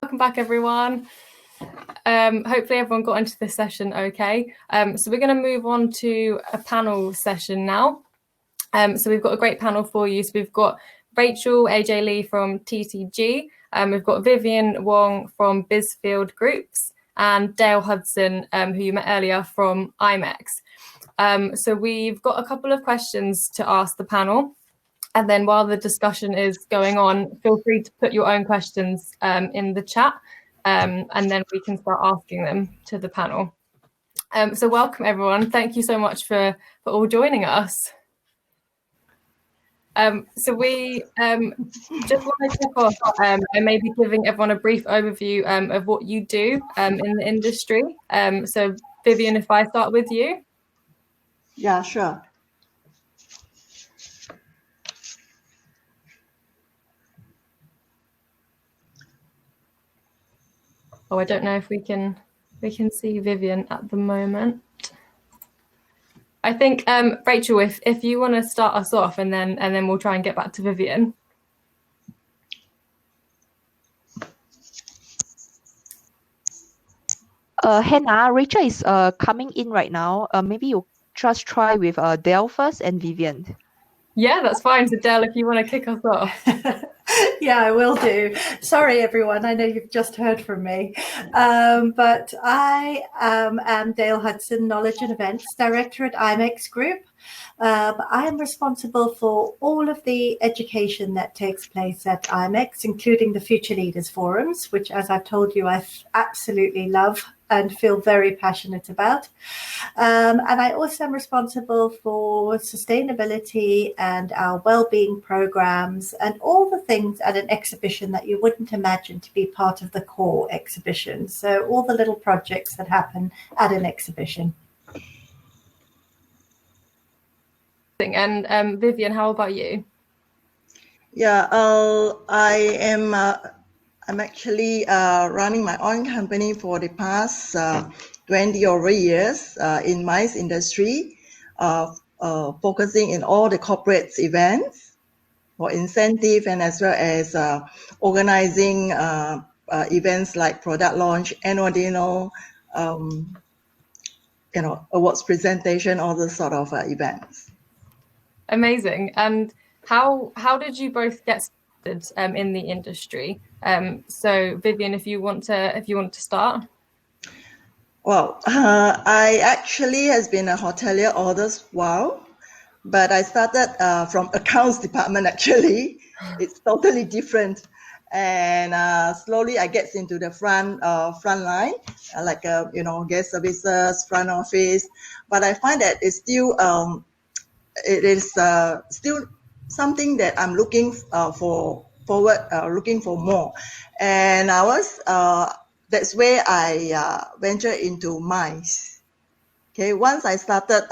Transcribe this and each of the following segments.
welcome back everyone. Hopefully everyone got into this session okay. So we're going to move on to a panel session now. So we've got a great panel for you. So we've got Rachel AJ Lee from TTG, we've got Vivienne Wong from Bizfield Groups, and Dale Hudson, who you met earlier, from IMEX. So we've got a couple of questions to ask the panel. And then while the discussion is going on, feel free to put your own questions in the chat, and then we can start asking them to the panel. So welcome, everyone. Thank you so much for all joining us. So we just want to kick off and maybe giving everyone a brief overview of what you do in the industry. So Vivienne, if I start with you. Yeah, sure. Oh, I don't know if we can see Vivienne at the moment. I think Rachel, if you want to start us off, and then we'll try and get back to Vivienne. Hannah, Rachel is coming in right now. Maybe you just try with Dale first and Vivienne. Yeah, that's fine. So Dale, if you want to kick us off. Yeah, I will do. Sorry, everyone. I know you've just heard from me. But I am Dale Hudson, Knowledge and Events Director at IMEX Group. I am responsible for all of the education that takes place at IMEX, including the Future Leaders Forums, which, as I've told you, I absolutely love and feel very passionate about. And I also am responsible for sustainability and our well-being programs and all the things at an exhibition that you wouldn't imagine to be part of the core exhibition. So all the little projects that happen at an exhibition. And Vivienne, how about you? Yeah, I'm actually running my own company for the past 20 over years in MICE industry, focusing in all the corporate events for incentive and as well as organizing events like product launch, annual dinner, awards presentation, all those sort of events. Amazing. And how did you both get started in the industry? So Vivienne, if you want to start. Well, I actually has been a hotelier all this while, but I started from accounts department. Actually, it's totally different, and slowly I get into the front line, like guest services, front office. But I find that it's still it is still something that I'm looking looking for more, and I was that's where I venture into MICE. Okay, once I started,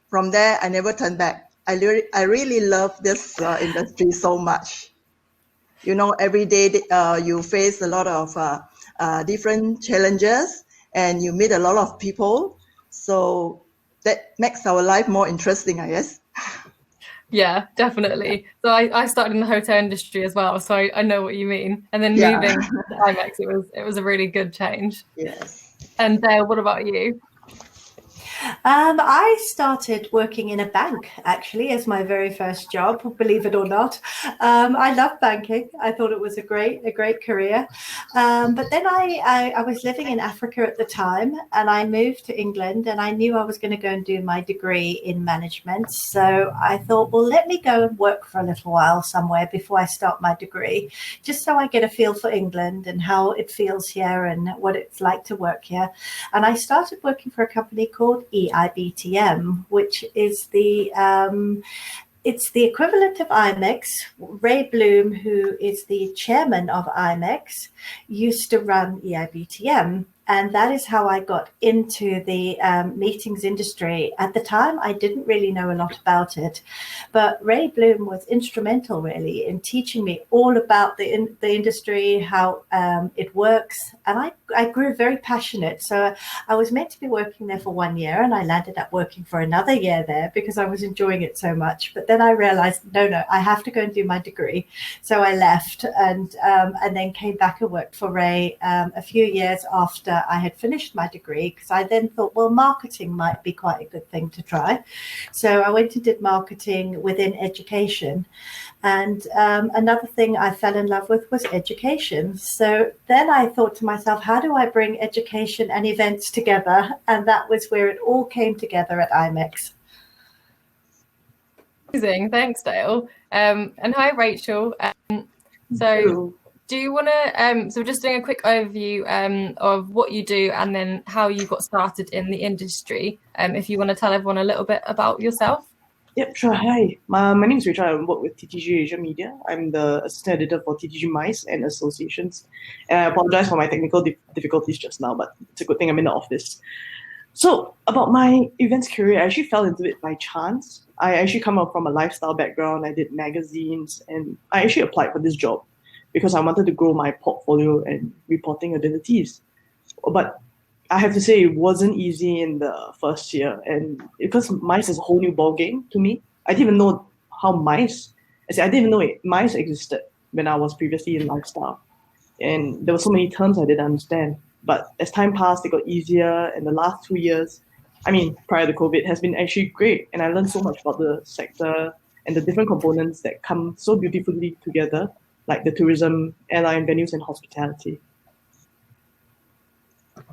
from there I never turned back. I really love this industry so much. Every day you face a lot of different challenges, and you meet a lot of people. So that makes our life more interesting, I guess. Yeah, definitely. So I started in the hotel industry as well, so I know what you mean. And then moving to IMEX, it was a really good change. Yes. And Dale, what about you? I started working in a bank, actually, as my very first job, believe it or not. I love banking. I thought it was a great career. But then I was living in Africa at the time, and I moved to England, and I knew I was going to go and do my degree in management. So I thought, well, let me go and work for a little while somewhere before I start my degree, just so I get a feel for England and how it feels here and what it's like to work here. And I started working for a company called EIBTM, which is it's the equivalent of IMEX. Ray Bloom, who is the chairman of IMEX, used to run EIBTM. And that is how I got into the meetings industry. At the time, I didn't really know a lot about it, but Ray Bloom was instrumental really in teaching me all about the industry, how it works. And I grew very passionate. So I was meant to be working there for 1 year, and I landed up working for another year there because I was enjoying it so much. But then I realized, no, I have to go and do my degree. So I left and then came back and worked for Ray a few years after I had finished my degree, because I then thought, well, marketing might be quite a good thing to try. So I went and did marketing within education. And another thing I fell in love with was education. So then I thought to myself, how do I bring education and events together? And that was where it all came together at IMEX. Amazing. Thanks, Dale. And hi, Rachel. So do you want to, so we're just doing a quick overview of what you do and then how you got started in the industry. If you want to tell everyone a little bit about yourself. Yep, sure. Hi, my name is Rachel. I work with TTG Asia Media. I'm the assistant editor for TTGmice and Associations. And I apologize for my technical difficulties just now, but it's a good thing I'm in the office. So about my events career, I actually fell into it by chance. I actually come up from a lifestyle background. I did magazines, and I actually applied for this job because I wanted to grow my portfolio and reporting abilities. But I have to say it wasn't easy in the first year, and because mice is a whole new ballgame to me. I didn't even know how I didn't even know mice existed when I was previously in lifestyle. And there were so many terms I didn't understand. But as time passed, it got easier, and the last 2 years, prior to COVID, has been actually great. And I learned so much about the sector and the different components that come so beautifully together, like the tourism, airline, venues, and hospitality.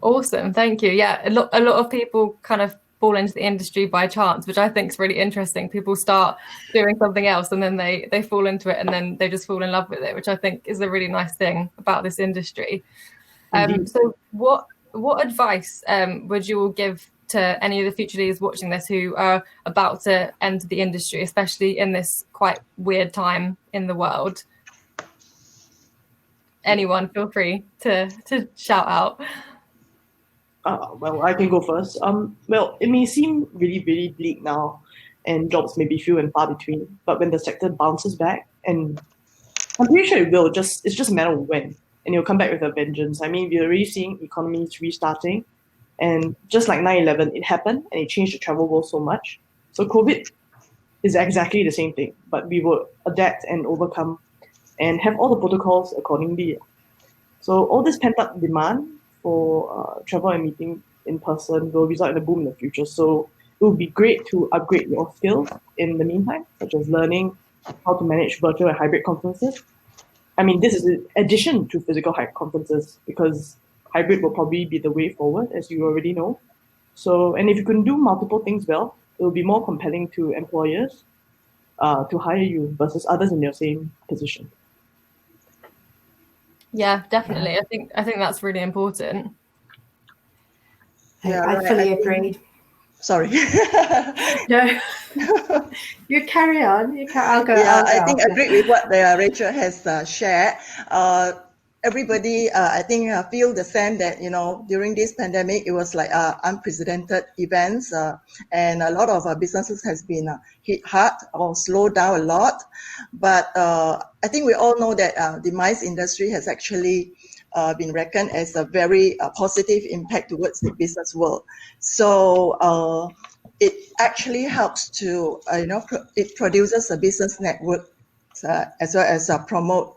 Awesome, thank you. Yeah, a lot of people kind of fall into the industry by chance, which I think is really interesting. People start doing something else and then they fall into it and then they just fall in love with it, which I think is a really nice thing about this industry. So what advice would you all give to any of the future leaders watching this who are about to enter the industry, especially in this quite weird time in the world? Anyone, feel free to shout out. Well, I can go first. Well, it may seem really, really bleak now, and jobs may be few and far between. But when the sector bounces back, and I'm pretty sure it will, it's just a matter of when, and it'll come back with a vengeance. We're already seeing economies restarting, and just like 9/11, it happened and it changed the travel world so much. So COVID is exactly the same thing, but we will adapt and overcome, and have all the protocols accordingly. So all this pent up demand for travel and meeting in person will result in a boom in the future. So it would be great to upgrade your skills in the meantime, such as learning how to manage virtual and hybrid conferences. This is in addition to physical conferences, because hybrid will probably be the way forward, as you already know. So, and if you can do multiple things well, it will be more compelling to employers to hire you versus others in your same position. Yeah, definitely. I think that's really important. Yeah, I fully agree. Sorry. No, you carry on. I'll go. Yeah, I'll I think go. agree with what Rachel has shared. Everybody, I think, feel the same that, during this pandemic, it was like unprecedented events, and a lot of businesses has been hit hard or slowed down a lot. But I think we all know that the mice industry has actually been reckoned as a very positive impact towards the business world. So it actually helps to, it produces a business network as well as promote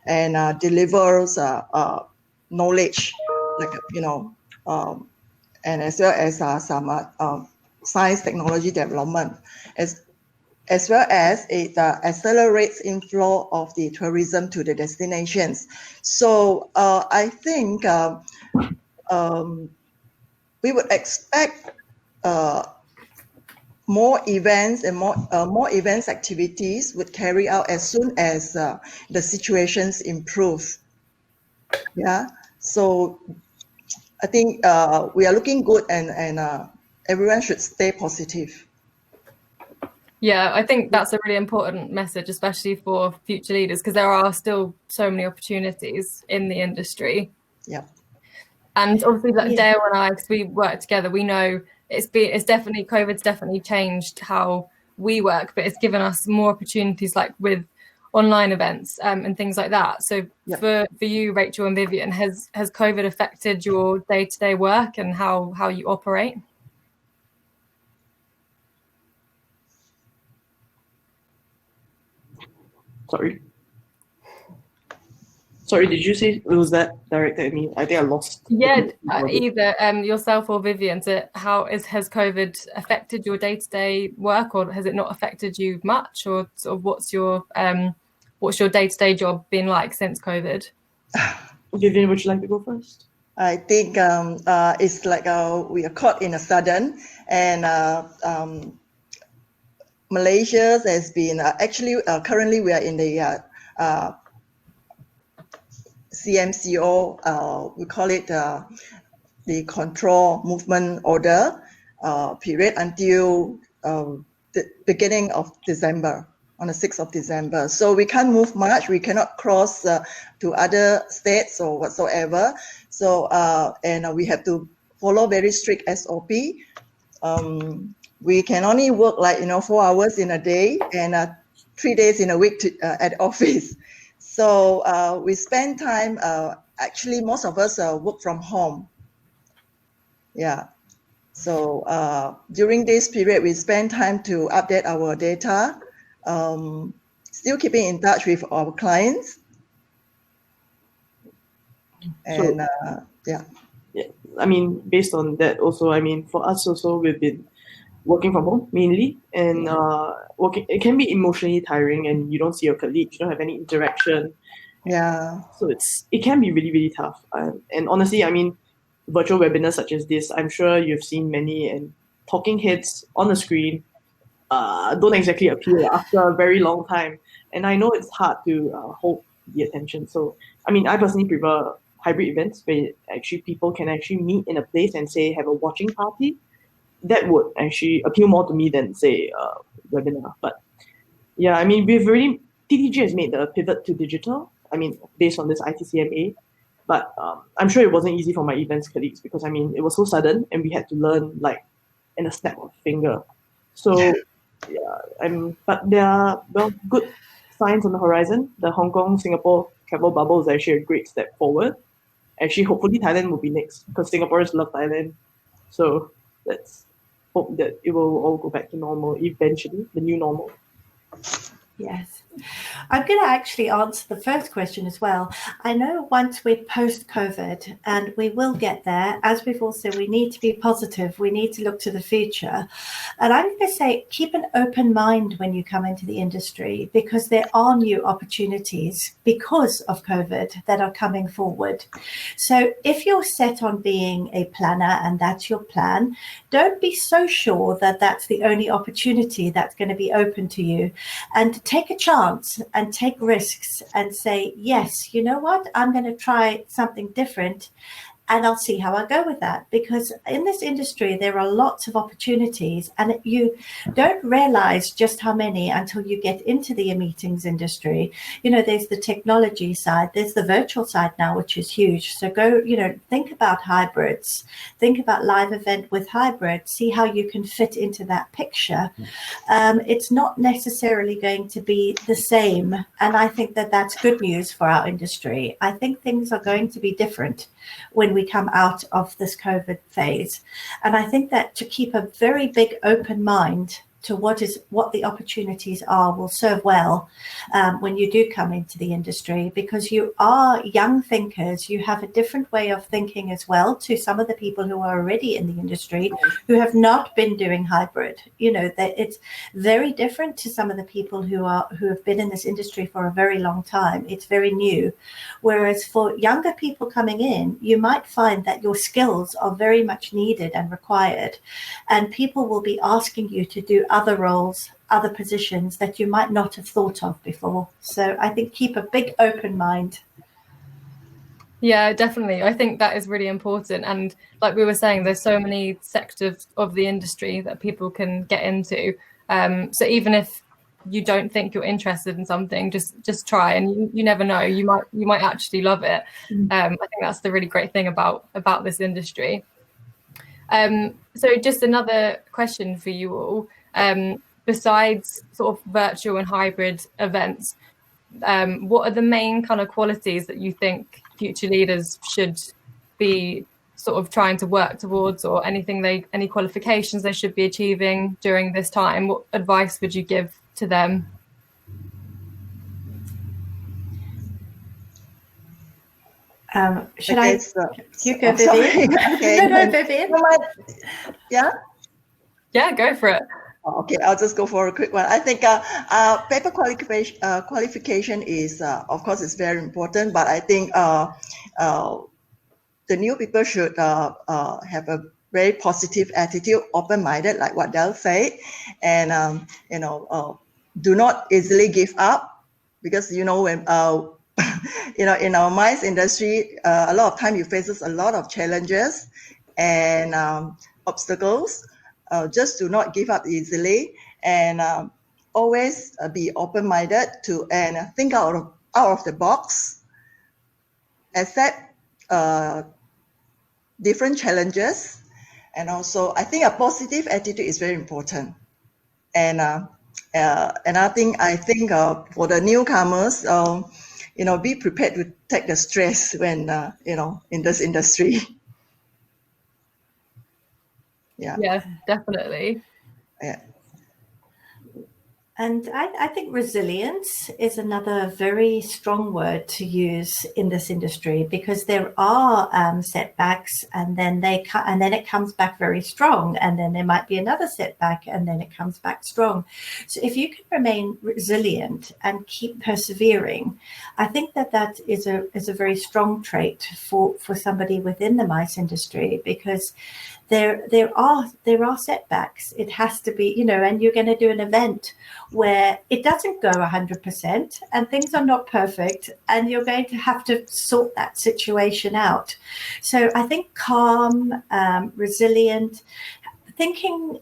and delivers knowledge, like, and as well as some science technology development, as well as it accelerates inflow of the tourism to the destinations. So I think we would expect more events and more events activities would carry out as soon as the situations improve. Yeah, so I think we are looking good, and everyone should stay positive. Yeah, I think that's a really important message, especially for future leaders, because there are still so many opportunities in the industry. Yeah. And obviously, like Yeah. Dale and I, because we work together, we know COVID's definitely changed how we work, but it's given us more opportunities, like with online events and things like that. So for you, Rachel and Vivienne, has COVID affected your day-to-day work and how you operate? Sorry, did you say, was that directed at me? I think I lost. Yeah, either yourself or Vivienne. So has COVID affected your day-to-day work, or has it not affected you much, or sort of what's your day-to-day job been like since COVID? Vivienne, would you like to go first? I think it's like we are caught in a sudden, and Malaysia has been actually currently we are in the CMCO, we call it the control movement order period until the beginning of December, on the 6th of December. So we can't move much. We cannot cross to other states or whatsoever. So, and we have to follow very strict SOP. We can only work 4 hours in a day and 3 days in a week at office. So we spend time, actually most of us work from home. Yeah. So during this period, we spend time to update our data, still keeping in touch with our clients. And yeah. I mean, based on that also, I mean, for us also, we've been working from home mainly, and working, it can be emotionally tiring, and you don't see your colleagues, you don't have any interaction. Yeah. So it can be really, really tough. And honestly, I mean, virtual webinars such as this, I'm sure you've seen many, and talking heads on the screen don't exactly appear after a very long time. And I know it's hard to hold the attention. So, I mean, I personally prefer hybrid events where actually people can actually meet in a place and say have a watching party. That would actually appeal more to me than say webinar. But yeah, I mean, TTG has made the pivot to digital. I mean, based on this ITCMA, but I'm sure it wasn't easy for my events colleagues because I mean, it was so sudden and we had to learn like in a snap of a finger. So yeah, but there are good signs on the horizon. The Hong Kong Singapore travel bubble is actually a great step forward. Actually, hopefully Thailand will be next because Singaporeans love Thailand. So let's hope that it will all go back to normal eventually, the new normal. Yes. I'm going to actually answer the first question as well. I know once we're post-COVID, and we will get there, as we've all said, we need to be positive. We need to look to the future. And I'm going to say, keep an open mind when you come into the industry, because there are new opportunities because of COVID that are coming forward. So if you're set on being a planner and that's your plan, don't be so sure that that's the only opportunity that's going to be open to you. And take a chance and take risks and say, yes, you know what, I'm going to try something different and I'll see how I go with that. Because in this industry, there are lots of opportunities and you don't realize just how many until you get into the meetings industry. You know, there's the technology side, there's the virtual side now, which is huge. So go, think about hybrids, think about live event with hybrid, see how you can fit into that picture. It's not necessarily going to be the same. And I think that that's good news for our industry. I think things are going to be different when we come out of this COVID phase. And I think that to keep a very big open mind to what the opportunities are will serve well when you do come into the industry, because you are young thinkers. You have a different way of thinking as well to some of the people who are already in the industry who have not been doing hybrid. That it's very different to some of the people who have been in this industry for a very long time. It's very new. Whereas for younger people coming in, you might find that your skills are very much needed and required, and people will be asking you to do other roles, other positions that you might not have thought of before. So I think keep a big open mind. Yeah, definitely. I think that is really important. And like we were saying, there's so many sectors of the industry that people can get into. So even if you don't think you're interested in something, just try, and you never know, you might actually love it. I think that's the really great thing about this industry. So just another question for you all, besides sort of virtual and hybrid events, what are the main kind of qualities that you think future leaders should be sort of trying to work towards, or any qualifications they should be achieving during this time? What advice would you give to them? Should Okay, you go, sorry. Vivienne? Okay. No, Vivienne. Yeah. Yeah, go for it. Okay, I'll just go for a quick one. I think paper qualification is, of course, is very important, but I think the new people should have a very positive attitude, open-minded, like what Del said, and do not easily give up, because when in our mice industry, a lot of time you faces a lot of challenges and obstacles. Just do not give up easily, and always be open-minded and think out of the box, accept different challenges, and also I think a positive attitude is very important. And another thing I think for the newcomers, be prepared to take the stress when in this industry. Yeah, definitely. Yeah. And I think resilience is another very strong word to use in this industry, because there are setbacks, and then it comes back very strong, and then there might be another setback, and then it comes back strong. So if you can remain resilient and keep persevering, I think that is a very strong trait for somebody within the mice industry, because there are setbacks. It has to be, and you're going to do an event where it doesn't go 100% and things are not perfect, and you're going to have to sort that situation out. So I think calm, resilient, thinking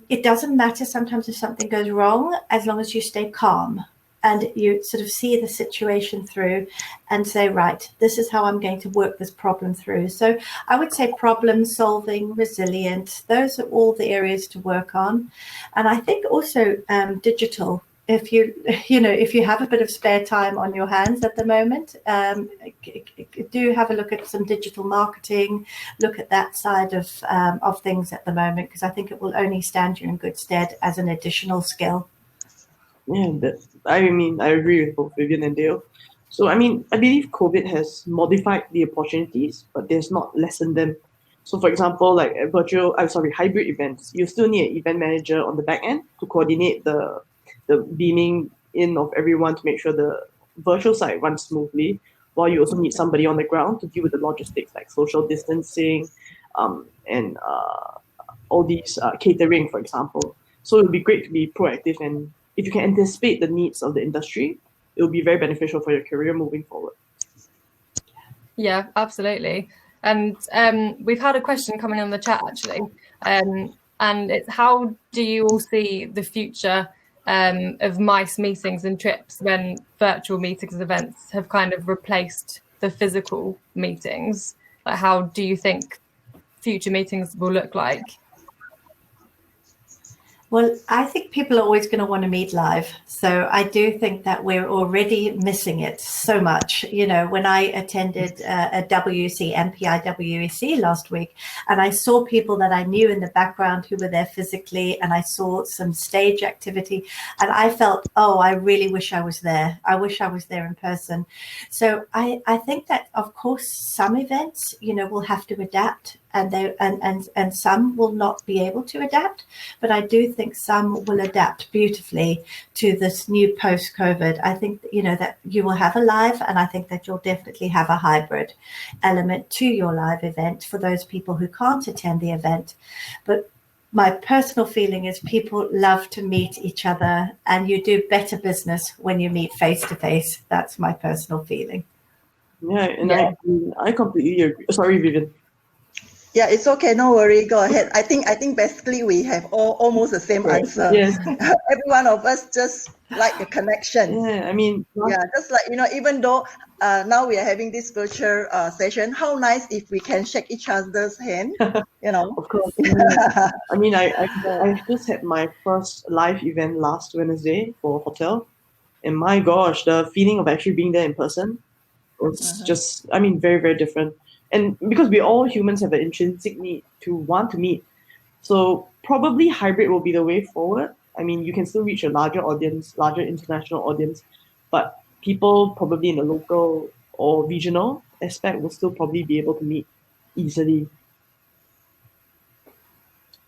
it doesn't matter sometimes if something goes wrong, as long as you stay calm and you sort of see the situation through and say, right, this is how I'm going to work this problem through. So I would say problem solving, resilient, those are all the areas to work on. And I think also digital, if you have a bit of spare time on your hands at the moment, do have a look at some digital marketing, look at that side of things at the moment, because I think it will only stand you in good stead as an additional skill. Yeah, I agree with both Vivienne and Dale. So, I believe COVID has modified the opportunities, but there's not lessened them. So, for example, like hybrid events, you still need an event manager on the back end to coordinate the beaming in of everyone to make sure the virtual side runs smoothly, while you also need somebody on the ground to deal with the logistics like social distancing, and all these catering, for example. So it would be great to be proactive, and if you can anticipate the needs of the industry, it will be very beneficial for your career moving forward. Yeah, absolutely. And we've had a question coming in the chat actually, and it's, how do you all see the future of mice meetings and trips when virtual meetings and events have kind of replaced the physical meetings? Like, how do you think future meetings will look like? Well, I think people are always going to want to meet live. So I do think that we're already missing it so much. When I attended a MPI WEC last week, and I saw people that I knew in the background who were there physically, and I saw some stage activity, and I felt, oh, I really wish I was there. I wish I was there in person. So I think that, of course, some events, will have to adapt. And some will not be able to adapt, but I do think some will adapt beautifully to this new post-COVID. I think that you will have a live, and I think that you'll definitely have a hybrid element to your live event for those people who can't attend the event. But my personal feeling is people love to meet each other, and you do better business when you meet face to face. That's my personal feeling. Yeah, and I completely agree. Sorry, Vivienne. Yeah, it's okay. No worry. Go ahead. I think basically we have almost the same Right. answer. Yes. Every one of us just like the connection. Yeah, I mean, Yeah, just like, even though now we are having this virtual session, how nice if we can shake each other's hand, of course. Yeah. I mean, I just had my first live event last Wednesday for a hotel, and my gosh, the feeling of actually being there in person was just, I mean, very, very different. And because we all humans have an intrinsic need to want to meet, so probably hybrid will be the way forward. I mean, you can still reach a larger audience, larger international audience, but people probably in the local or regional aspect will still probably be able to meet easily.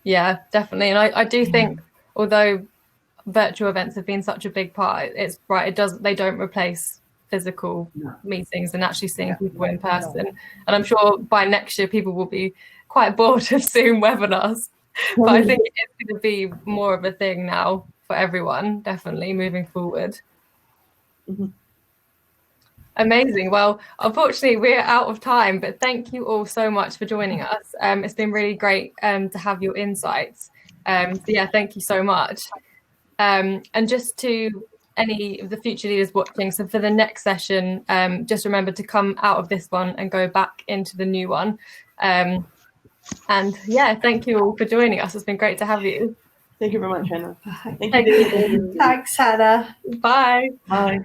Yeah, definitely. And I do think, although virtual events have been such a big part, it's right, they don't replace physical meetings and actually seeing people in person. And I'm sure by next year people will be quite bored of Zoom webinars. But I think it's going to be more of a thing now for everyone, definitely moving forward. Amazing. Well, unfortunately, we're out of time, but thank you all so much for joining us. It's been really great to have your insights. So yeah, thank you so much. And just to any of the future leaders watching, so for the next session, just remember to come out of this one and go back into the new one. And yeah, thank you all for joining us. It's been great to have you. Thank you very much, Hannah. Bye. Thank you. Thanks, Hannah. Bye. Bye.